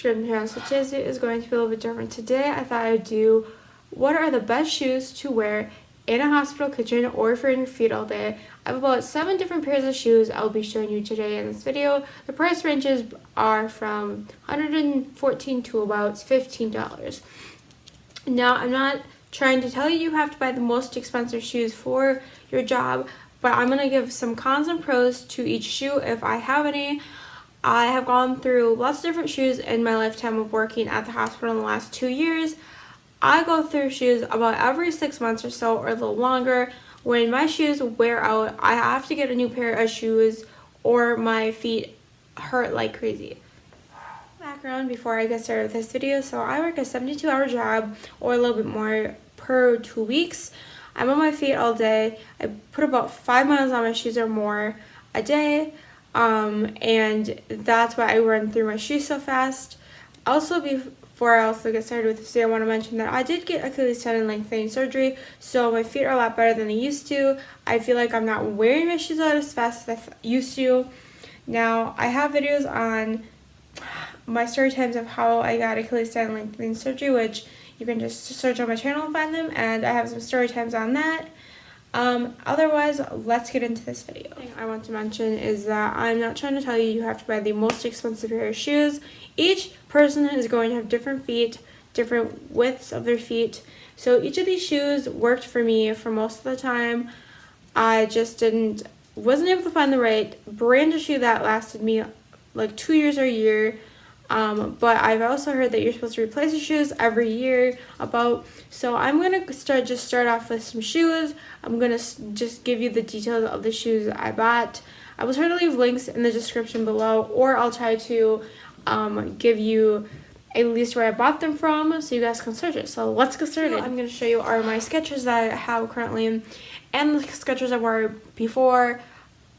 subscribe channel. So today's video is going to be a little bit different. Today I thought I'd do what are the best shoes to wear in a hospital kitchen or for your feet all day. I have about 7 different pairs of shoes I'll be showing you today in this video. The price ranges are from $114 to about $15. Now, I'm not trying to tell you you have to buy the most expensive shoes for your job, but I'm going to give some cons and pros to each shoe if I have any. I have gone through lots of different shoes in my lifetime of working at the hospital in the last 2 years. I go through shoes about every 6 months or so, or a little longer. When my shoes wear out, I have to get a new pair of shoes or my feet hurt like crazy. Background before I get started with this video. So I work a 72-hour job or a little bit more per 2 weeks. I'm on my feet all day. I put about 5 miles on my shoes or more a day. And that's why I run through my shoes so fast. Also, before I get started with this video, I want to mention that I did get Achilles tendon lengthening surgery, so my feet are a lot better than they used to. I feel like I'm not wearing my shoes out as fast as I used to. Now, I have videos on my story times of how I got Achilles tendon lengthening surgery, which you can just search on my channel and find them, and I have some story times on that. Otherwise, let's get into this video. The thing I want to mention is that I'm not trying to tell you you have to buy the most expensive pair of shoes. Each person is going to have different feet, different widths of their feet. So each of these shoes worked for me for most of the time. I just wasn't able to find the right brand of shoe that lasted me like 2 years or a year. But I've also heard that you're supposed to replace your shoes every year so I'm going to start off with some shoes. I'm going to just give you the details of the shoes I bought. I will try to leave links in the description below, or I'll try to give you a list where I bought them from so you guys can search it. So let's get started. I'm going to show you are my Skechers that I have currently and the Skechers I wore before.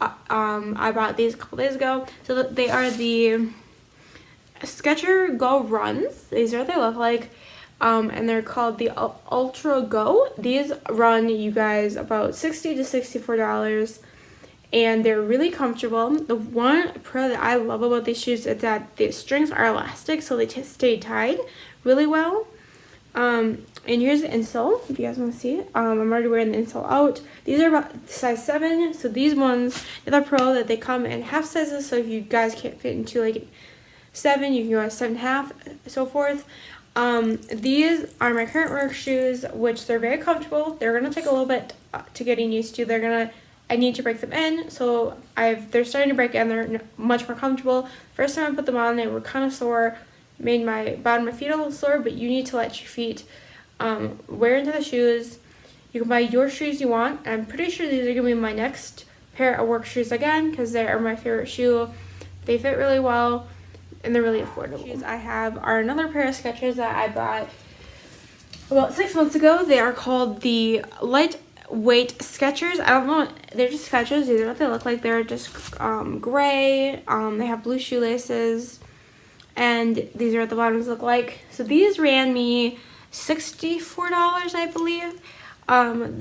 I bought these a couple days ago. So they are the Skechers Go Runs. These are what they look like, and they're called the Ultra Go. These run you guys about $60 to $64, and they're really comfortable. The one pro that I love about these shoes is that the strings are elastic, so they stay tied really well. And here's the insole, if you guys want to see it. I'm already wearing the insole out. These are about size 7, so these ones, they're pro that they come in half sizes, so if you guys can't fit into like 7, you can go to 7.5, so forth. These are my current work shoes, which they're very comfortable. They're gonna take a little bit to getting used to. I need to break them in, so they're starting to break in. They're much more comfortable. First time I put them on, they were kind of sore, made my bottom of my feet a little sore. But you need to let your feet wear into the shoes. You can buy your shoes you want. I'm pretty sure these are gonna be my next pair of work shoes again, because they are my favorite shoe. They fit really well, and they're really affordable. Shoes I have are another pair of Skechers that I bought about 6 months ago. They are called the Lightweight Skechers. I don't know, they're just Skechers. These are what they look like. They're just gray. They have blue shoelaces, and these are what the bottoms look like. So these ran me $64, I believe.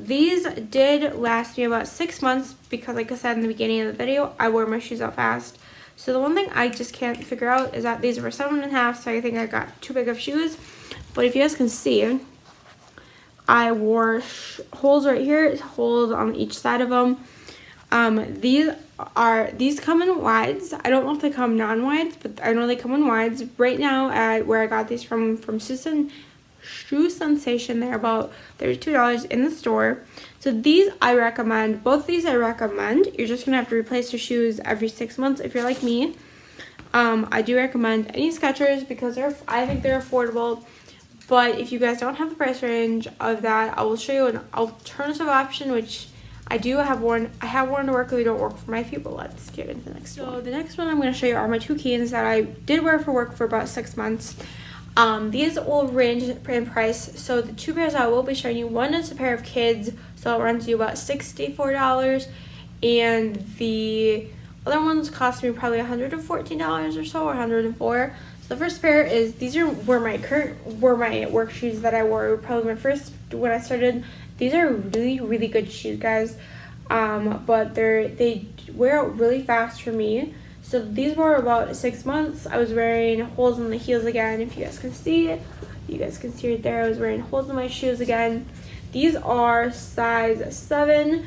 These did last me about 6 months because, like I said in the beginning of the video, I wore my shoes out fast. So the one thing I just can't figure out is that these were 7.5, so I think I got too big of shoes. But if you guys can see, I wore holes right here, holes on each side of them. These come in wides. I don't know if they come non-wides, but I know they come in wides. Right now, at where I got these from Shoe Sensation, they're about $32 in the store. So these I recommend. Both these I recommend. You're just gonna have to replace your shoes every 6 months if you're like me. I do recommend any Skechers because I think they're affordable. But if you guys don't have the price range of that, I will show you an alternative option, which I have worn to work. They don't work for my feet, but let's get into the next one. So the next one I'm going to show you are my 2 Keens that I did wear for work for about 6 months. These will range in price. So the 2 pairs I will be showing you, one is a pair of kids, so it runs you about $64, and the other ones cost me probably $114 or so, or $104. So the first pair is, were my work shoes that I wore probably my first when I started. These are really, really good shoes, guys. But they wear out really fast for me. So these were about 6 months. I was wearing holes in the heels again. If you guys can see it, you guys can see right there. I was wearing holes in my shoes again. These are size 7.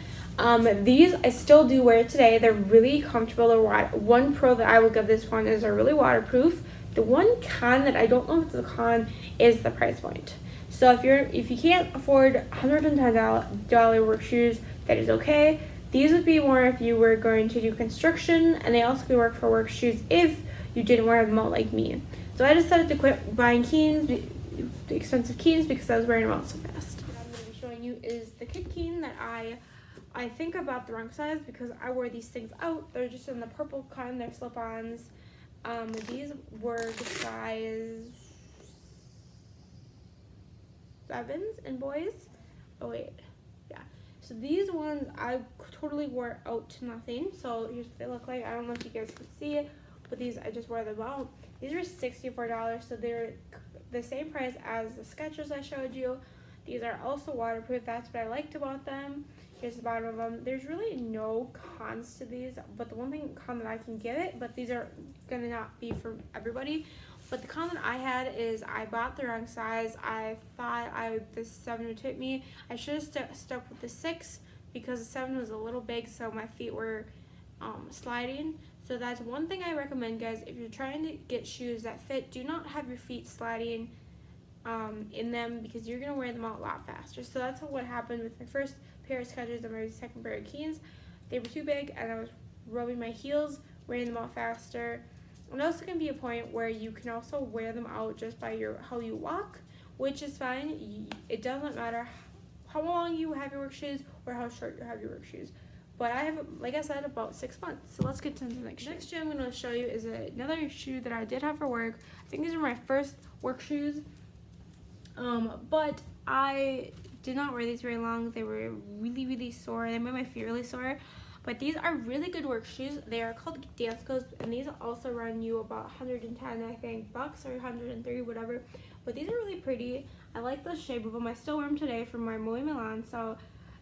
These I still do wear today. They're really comfortable. One pro that I will give this one is they're really waterproof. The one con that I don't know if it's a con is the price point. So if you can't afford $110 work shoes, that is okay. These would be more if you were going to do construction, and they also could work for work shoes if you didn't wear them out like me. So I decided to quit buying Keens, the expensive Keens, because I was wearing them out so fast. What I'm going to be showing you is the Kid Keen that I think I bought the wrong size because I wore these things out. They're just in the purple kind. They're slip-ons. These were the size 7s in boys. Oh wait, yeah. So these ones I totally wore out to nothing. So here's what they look like. I don't know if you guys can see it, but these I just wore them out. These were $64, so they're the same price as the Skechers I showed you. These are also waterproof. That's what I liked about them. Here's the bottom of them. There's really no cons to these, but the one thing con that I can give it, but these are gonna not be for everybody. But the con that I had is I bought the wrong size. I thought this 7 would fit me. I should have stuck with the 6 because the 7 was a little big, so my feet were sliding. So that's one thing I recommend, guys. If you're trying to get shoes that fit, do not have your feet sliding in them because you're gonna wear them out a lot faster. So that's what happened with my first pair of Skechers and my second pair of Keens. They were too big, and I was rubbing my heels, wearing them out faster. And also can be a point where you can also wear them out just by how you walk, which is fine. It doesn't matter how long you have your work shoes or how short you have your work shoes. But I have, like I said, about 6 months. So let's get to the next shoe. Next shoe I'm going to show you is another shoe that I did have for work. I think these are my first work shoes. But I did not wear these very long. They were really, really sore. They made my feet really sore. But these are really good work shoes. They are called Danskos, and these also run you about 110, I think, bucks or 130, whatever. But these are really pretty. I like the shape of them. I still wear them today for my Muy Milan. So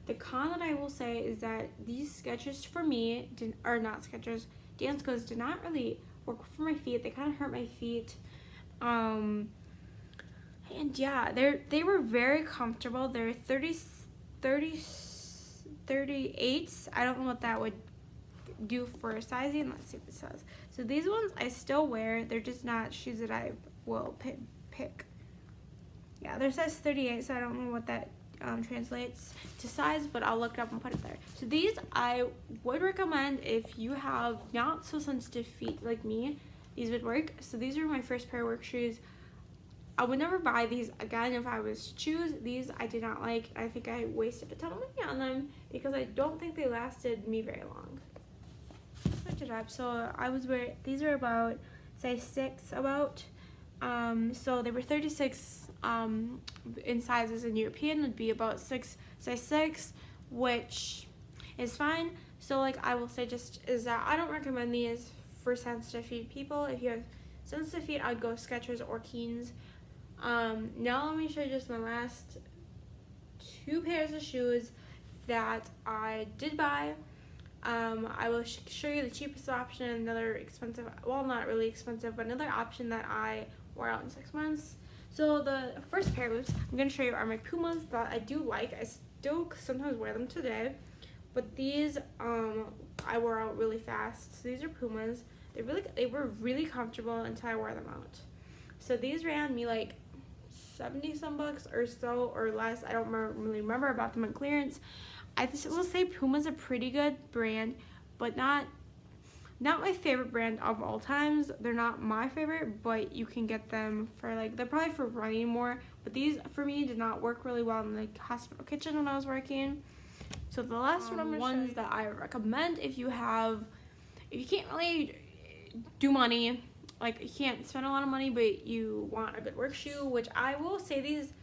the con that I will say is that these Skechers for me, or not Skechers, Danskos did not really work for my feet. They kind of hurt my feet. And yeah, they were very comfortable. They're 38s. I don't know what that would do for sizing. Let's see what it says. So these ones I still wear. They're just not shoes that I will pick. Yeah, they're size 38, so I don't know what that translates to size, but I'll look it up and put it there. So these I would recommend if you have not so sensitive feet like me. These would work. So these are my first pair of work shoes. I would never buy these again if I was to choose. These I did not like. I think I wasted a ton of money on them because I don't think they lasted me very long. Switch it up. So these were about size 6 about. So they were 36 in sizes in European would be about size 6, which is fine. So like I will say just is that I don't recommend these for sensitive feet people. If you have sensitive feet, I'd go Skechers or Keens. Now let me show you just my last 2 pairs of shoes that I did buy. I will show you the cheapest option and another expensive, well not really expensive, but another option that I wore out in 6 months. So the first pair of boots I'm going to show you are my Pumas that I do like. I still sometimes wear them today, but these I wore out really fast. So these are Pumas. They were really comfortable until I wore them out. So these ran me like 70 some bucks or so or less. I don't really remember about them on clearance. I will say Puma's a pretty good brand, but not my favorite brand of all times. They're not my favorite, but you can get them for they're probably for running more. But these for me did not work really well in the hospital kitchen when I was working. So the last one I'm going to show you that I recommend if you can't really do money, like you can't spend a lot of money, but you want a good work shoe, which I will say these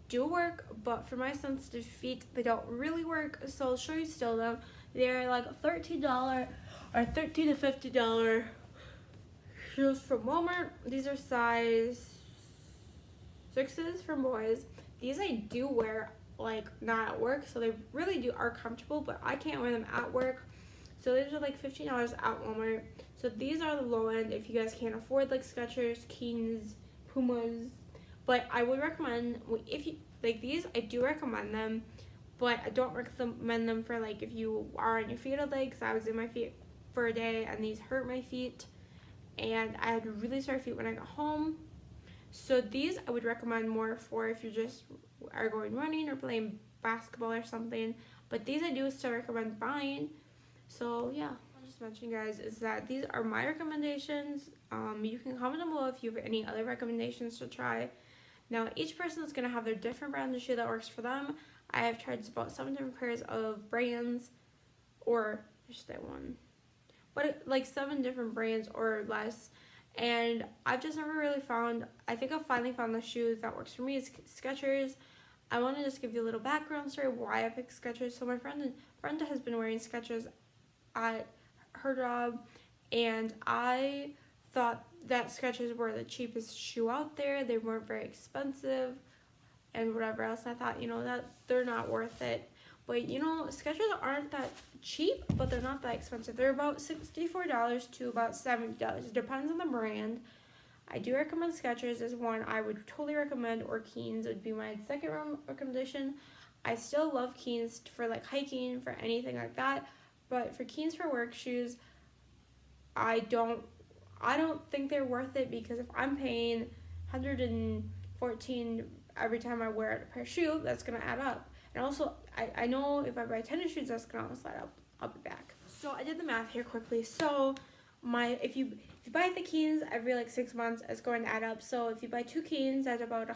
do work, but for my sensitive feet, they don't really work. So I'll show you still them. They're like $13 or $13 to $50 shoes from Walmart. These are size 6s from boys. These I do wear not at work, so they really are comfortable, but I can't wear them at work. So these are like $15 at Walmart. So these are the low end if you guys can't afford like Skechers, Keens, Pumas. But I would recommend, if you like these, I do recommend them, but I don't recommend them for like if you are on your feet all day, because I was in my feet for a day and these hurt my feet and I had really sore feet when I got home. So these I would recommend more for if you just are going running or playing basketball or something. But these I do still recommend buying. So yeah, I'll just mention, guys, is that these are my recommendations. You can comment down below if you have any other recommendations to try. Now each person is going to have their different brand of shoe that works for them. I have tried about 7 different pairs of brands, or just that one, but like 7 different brands or less. And I've just never really found, I think I've finally found the shoe that works for me. Is Skechers. I want to just give you a little background story why I picked Skechers. So my friend has been wearing Skechers at her job, and I thought that Skechers were the cheapest shoe out there. They weren't very expensive and whatever else. And I thought, that they're not worth it. But Skechers aren't that cheap, but they're not that expensive. They're about $64 to about $70. It depends on the brand. I do recommend Skechers as one I would totally recommend, or Keens would be my second recommendation. I still love Keens for like hiking, for anything like that. But for Keens for work shoes, I don't think they're worth it, because if I'm paying $114 every time I wear a pair of shoes, that's gonna add up. And also, I know if I buy tennis shoes, that's gonna almost add up. I'll be back. So I did the math here quickly. So if you buy the Keens every like 6 months, it's going to add up. So if you buy 2 Keens, that's about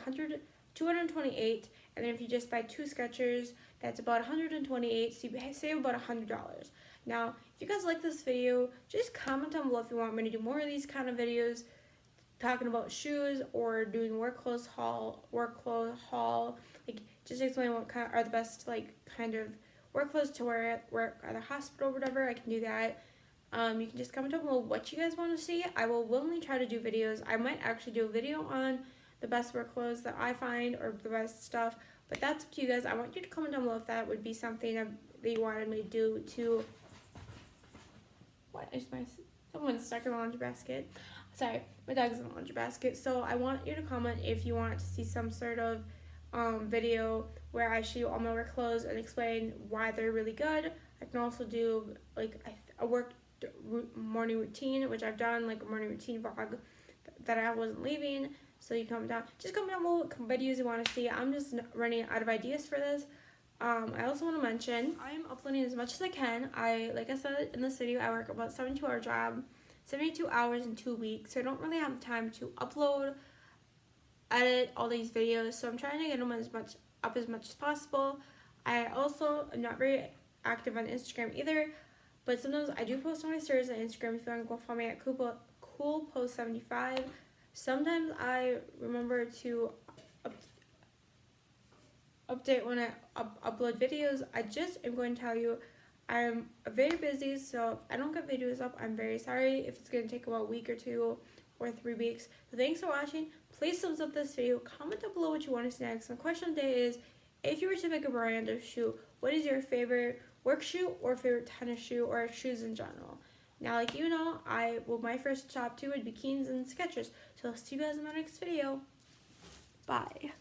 228, and then if you just buy 2 Skechers, that's about 128. So you save about $100. Now, if you guys like this video, just comment down below if you want me to do more of these kind of videos, talking about shoes or doing work clothes haul, like just explain what kind are the best like kind of work clothes to wear at work at the hospital or whatever. I can do that. You can just comment down below what you guys want to see. I will willingly try to do videos. I might actually do a video on the best work clothes that I find, or the best stuff, but that's up to you guys. I want you to comment down below if that would be something that you wanted me to do to. What is someone's stuck in the laundry basket? Sorry, my dog's in the laundry basket. So I want you to comment if you want to see some sort of video where I show you all my work clothes and explain why they're really good. I can also do like a morning routine, which I've done, like a morning routine vlog that I wasn't leaving. So you comment down below what videos you want to see. I'm just running out of ideas for this. I also want to mention I'm uploading as much as I can. Like I said in this video, I work about 72-hour job, 72 hours in 2 weeks, so I don't really have time to upload, edit all these videos. So I'm trying to get them as much as possible. I also am not very active on Instagram either, but sometimes I do post on my stories on Instagram. If you want to go follow me at coolpost75. Sometimes I remember to update when I upload videos. I just am going to tell you I'm very busy, so if I don't get videos up, I'm very sorry if it's going to take about a week or 2 or 3 weeks. So thanks for watching. Please thumbs up this video. Comment down below what you want to see next. My question today is, if you were to pick a brand of shoe, what is your favorite work shoe or favorite tennis shoe or shoes in general? Now, like my first top 2 would be Keens and Skechers. So I'll see you guys in the next video. Bye.